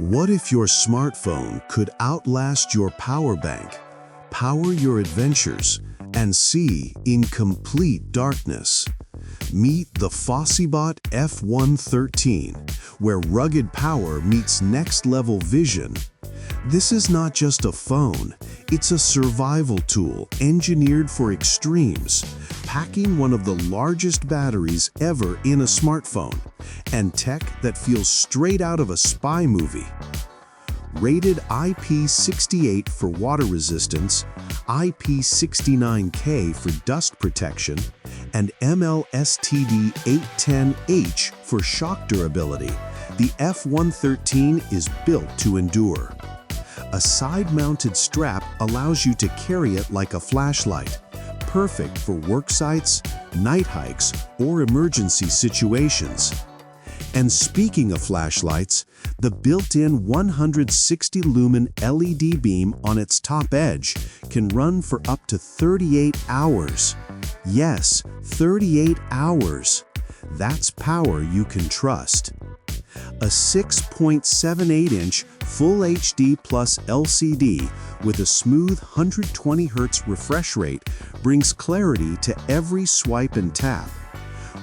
What if your smartphone could outlast your power bank, power your adventures, and see in complete darkness? Meet the Fossibot F113, where rugged power meets next-level vision. This is not just a phone, it's a survival tool engineered for extremes, packing one of the largest batteries ever in a smartphone, and tech that feels straight out of a spy movie. Rated IP68 for water resistance, IP69K for dust protection, and MLSTD810H for shock durability, the F113 is built to endure. A side-mounted strap allows you to carry it like a flashlight, perfect for work sites, night hikes, or emergency situations. And speaking of flashlights, the built-in 160-lumen LED beam on its top edge can run for up to 38 hours. Yes, 38 hours. That's power you can trust. A 6.78-inch Full HD Plus LCD with a smooth 120 Hz refresh rate brings clarity to every swipe and tap.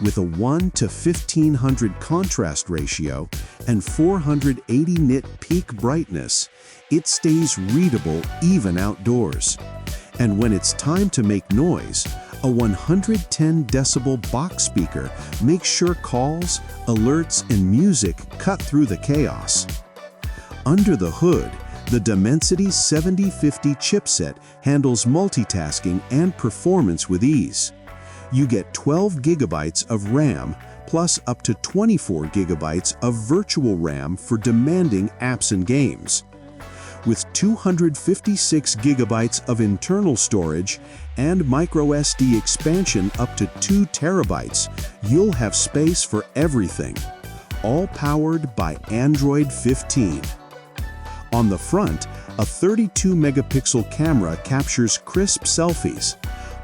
With a 1 to 1500 contrast ratio and 480 nit peak brightness, it stays readable even outdoors. And when it's time to make noise, a 110 decibel box speaker makes sure calls, alerts, and music cut through the chaos. Under the hood, the Dimensity 7050 chipset handles multitasking and performance with ease. You get 12 gigabytes of RAM plus up to 24 gigabytes of virtual RAM for demanding apps and games. With 256 gigabytes of internal storage and microSD expansion up to 2 terabytes, you'll have space for everything, all powered by Android 15. On the front, a 32-megapixel camera captures crisp selfies.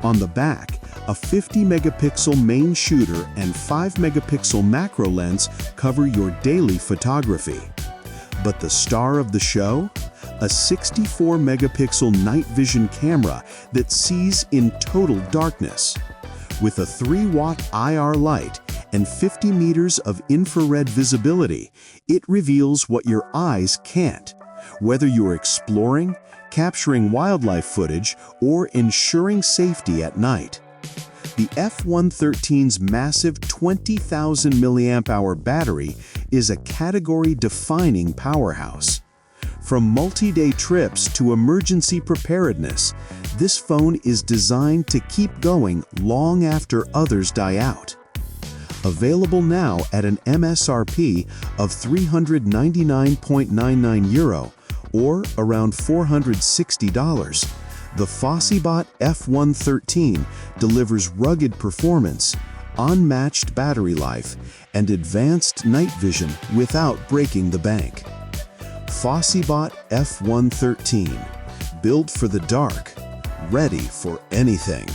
On the back, a 50-megapixel main shooter and 5-megapixel macro lens cover your daily photography. But the star of the show? A 64-megapixel night vision camera that sees in total darkness. With a 3-watt IR light and 50 meters of infrared visibility, it reveals what your eyes can't. Whether you're exploring, capturing wildlife footage, or ensuring safety at night. The F113's massive 20,000 mAh battery is a category-defining powerhouse. From multi-day trips to emergency preparedness, this phone is designed to keep going long after others die out. Available now at an MSRP of €399.99 or around $460, the Fossibot F113 delivers rugged performance, unmatched battery life, and advanced night vision without breaking the bank. Fossibot F113, built for the dark, ready for anything.